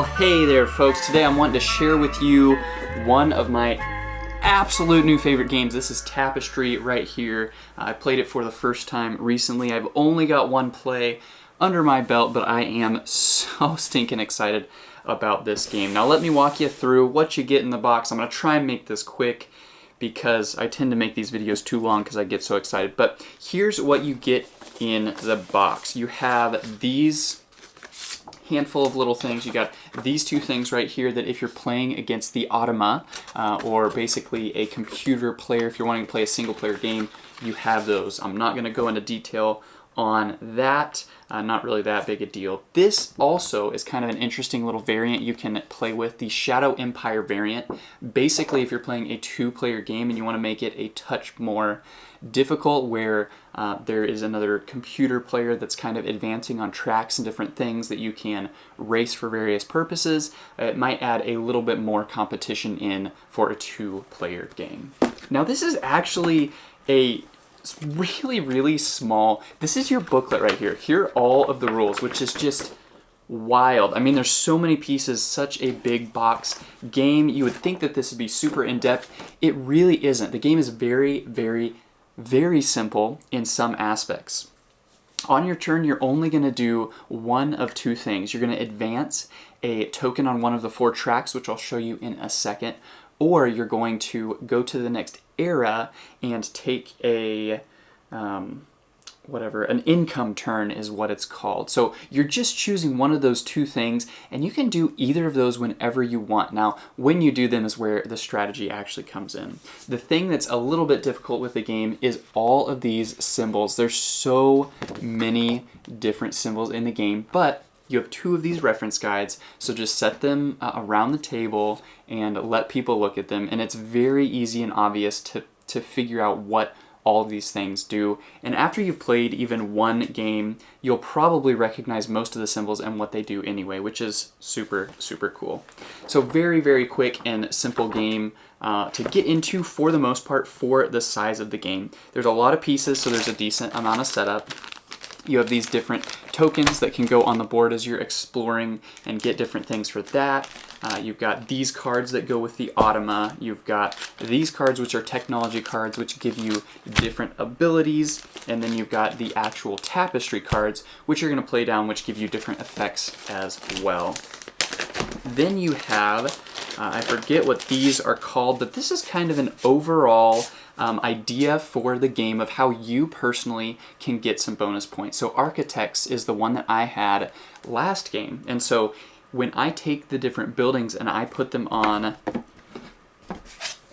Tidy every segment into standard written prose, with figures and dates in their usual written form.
Well, hey there folks. Today I'm wanting to share with you one of my absolute new favorite games. This is Tapestry right here. I played it for the first time recently. I've only got one play under my belt, but I am so stinking excited about this game. Now let me walk you through what you get in the box. I'm going to try and make this quick because I tend to make these videos too long because I get so excited. But here's what you get in the box. You have these handful of little things. You got these two things right here that if you're playing against the automa, or basically a computer player, if you're wanting to play a single player game, you have those. I'm not going to go into detail on that. Not really that big a deal. This also is kind of an interesting little variant you can play with, the Shadow Empire variant. Basically, if you're playing a two-player game and you want to make it a touch more difficult, where there is another computer player that's kind of advancing on tracks and different things that you can race for various purposes, it might add a little bit more competition in for a two-player game. Now this is actually it's really small. This is your booklet right here. Here are all of the rules, which is just wild. I mean, there's so many pieces, such a big box game. You would think that this would be super in-depth. It really isn't. The game is very simple in some aspects. On your turn, you're only going to do one of two things. You're going to advance a token on one of the four tracks, which I'll show you in a second, or you're going to go to the next era and take an income turn is what it's called. So you're just choosing one of those two things, and you can do either of those whenever you want. Now, when you do them is where the strategy actually comes in. The thing that's a little bit difficult with the game is all of these symbols. There's so many different symbols in the game, but you have two of these reference guides, so just set them around the table and let people look at them, and it's very easy and obvious to figure out what all these things do. And after you've played even one game, you'll probably recognize most of the symbols and what they do anyway, which is super cool. So very quick and simple game to get into for the most part for the size of the game. There's a lot of pieces, so there's a decent amount of setup. You have these different tokens that can go on the board as you're exploring and get different things for that. You've got these cards that go with the automa. You've got these cards, which are technology cards, which give you different abilities. And then you've got the actual tapestry cards, which you're going to play down, which give you different effects as well. Then you have, I forget what these are called, but this is kind of an overall idea for the game of how you personally can get some bonus points. So Architects is the one that I had last game. And so when I take the different buildings and I put them on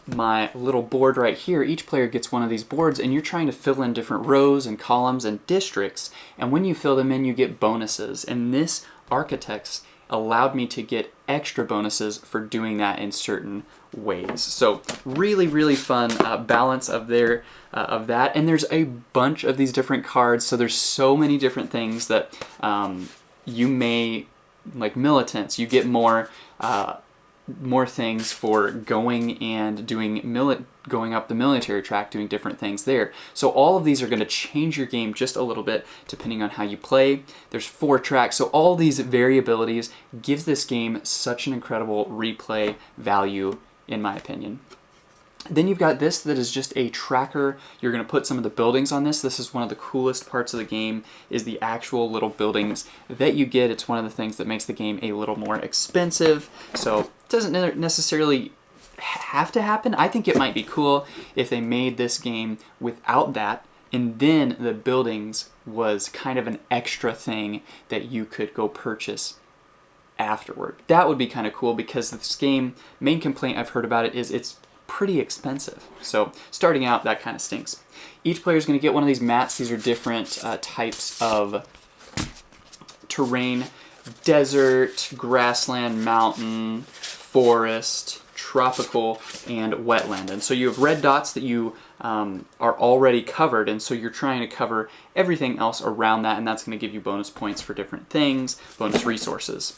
my little board right here, each player gets one of these boards, and you're trying to fill in different rows and columns and districts. And when you fill them in, you get bonuses. And this Architects allowed me to get extra bonuses for doing that in certain ways. So really fun balance of that. And there's a bunch of these different cards, so there's so many different things that you may, like militants, you get more things for going and going up the military track, doing different things there. So all of these are going to change your game just a little bit depending on how you play. There's 4 tracks, so all these variabilities gives this game such an incredible replay value, in my opinion. Then you've got this that is just a tracker. You're going to put some of the buildings on this. This is one of the coolest parts of the game, is the actual little buildings that you get. It's one of the things that makes the game a little more expensive. So it doesn't necessarily have to happen. I think it might be cool if they made this game without that, and then the buildings was kind of an extra thing that you could go purchase afterward. That would be kind of cool, because this game, main complaint I've heard about it is it's pretty expensive. So starting out, that kind of stinks. Each player is going to get one of these mats. These are different types of terrain: desert, grassland, mountain, forest, tropical, and wetland. And so you have red dots that you are already covered, and so you're trying to cover everything else around that, and that's going to give you bonus points for different things, bonus resources.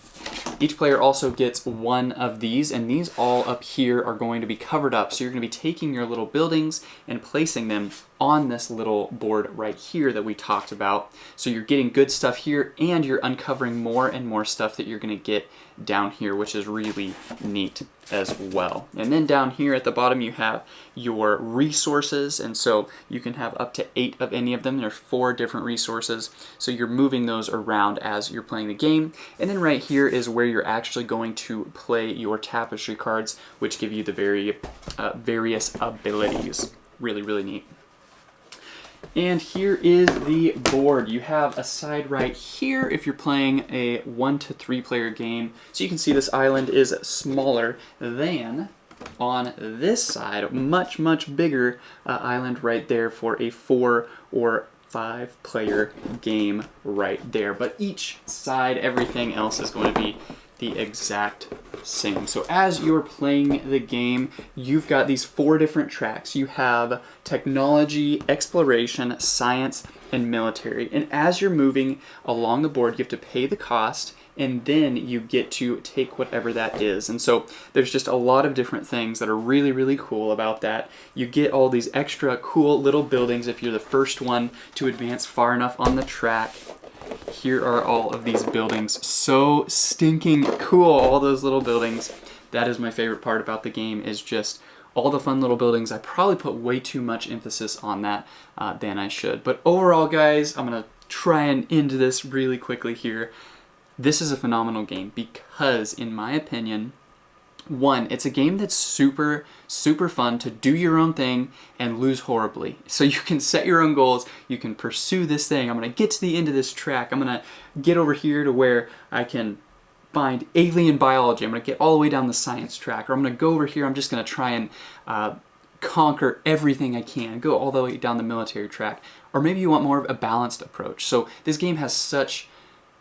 Each player also gets one of these, and these all up here are going to be covered up. So you're going to be taking your little buildings and placing them on this little board right here that we talked about. So you're getting good stuff here, and you're uncovering more and more stuff that you're going to get down here, which is really neat as well. And then down here at the bottom you have your resources, and so you can have up to 8 of any of them. There's 4 different resources, so you're moving those around as you're playing the game. And then right here is where you're actually going to play your Tapestry cards, which give you the various abilities. Really, really neat. And here is the board. You have a side right here if you're playing a 1 to 3 player game. So you can see this island is smaller than on this side. Much, much bigger island right there for a 4 or 5 player game right there. But each side, everything else is going to be the exact same. So as you're playing the game, you've got these 4 different tracks. You have technology, exploration, science, and military. And as you're moving along the board, you have to pay the cost, and then you get to take whatever that is. And so there's just a lot of different things that are really, really cool about that. You get all these extra cool little buildings if you're the first one to advance far enough on the track. Here are all of these buildings. So stinking cool, all those little buildings. That is my favorite part about the game, is just all the fun little buildings. I probably put way too much emphasis on that than I should. But overall, guys, I'm going to try and end this really quickly here. This is a phenomenal game because, in my opinion, one, it's a game that's super, super fun to do your own thing and lose horribly. So you can set your own goals, you can pursue this thing. I'm going to get to the end of this track. I'm going to get over here to where I can find alien biology. I'm going to get all the way down the science track. Or I'm going to go over here, I'm just going to try and conquer everything I can, go all the way down the military track. Or maybe you want more of a balanced approach. So this game has such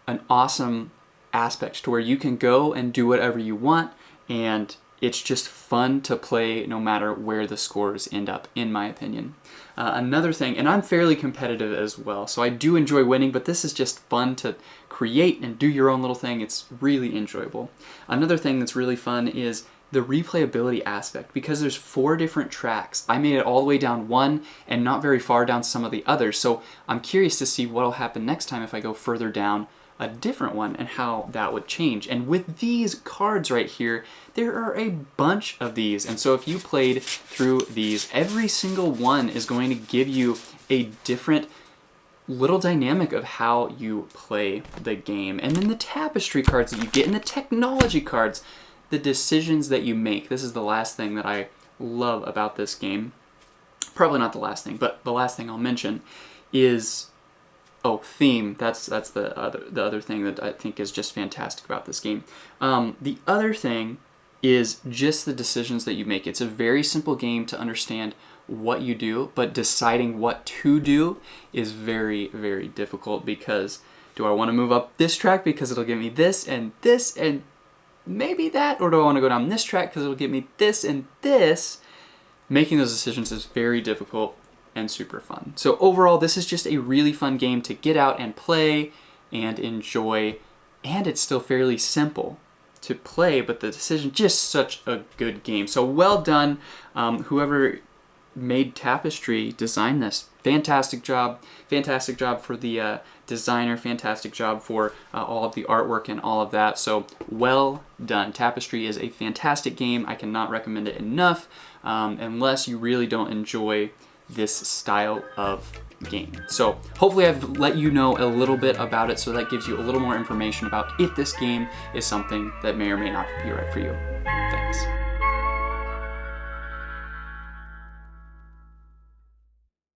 an awesome aspect to where you can go and do whatever you want, and it's just fun to play no matter where the scores end up, in my opinion. Another thing, and I'm fairly competitive as well, so I do enjoy winning, but this is just fun to create and do your own little thing. It's really enjoyable. Another thing that's really fun is the replayability aspect, because there's 4 different tracks. I made it all the way down one and not very far down some of the others, so I'm curious to see what will happen next time if I go further down a different one and how that would change. And with these cards right here, there are a bunch of these, and so if you played through these, every single one is going to give you a different little dynamic of how you play the game. And then the Tapestry cards that you get, and the technology cards, the decisions that you make. This is the last thing that I love about this game. Probably not the last thing, but the last thing I'll mention is theme. That's the other thing that I think is just fantastic about this game. The other thing is just the decisions that you make. It's a very simple game to understand what you do, but deciding what to do is very, very difficult, because do I want to move up this track because it'll give me this and maybe that, or do I want to go down this track because it'll give me this and this? Making those decisions is very difficult and super fun. So overall, this is just a really fun game to get out and play and enjoy, and it's still fairly simple to play, but the decision, just such a good game. So well done, whoever made Tapestry, designed this. Fantastic job for the designer, fantastic job for all of the artwork and all of that. So well done. Tapestry is a fantastic game. I cannot recommend it enough, unless you really don't enjoy this style of game. So hopefully I've let you know a little bit about it, so that gives you a little more information about if this game is something that may or may not be right for you. Thanks.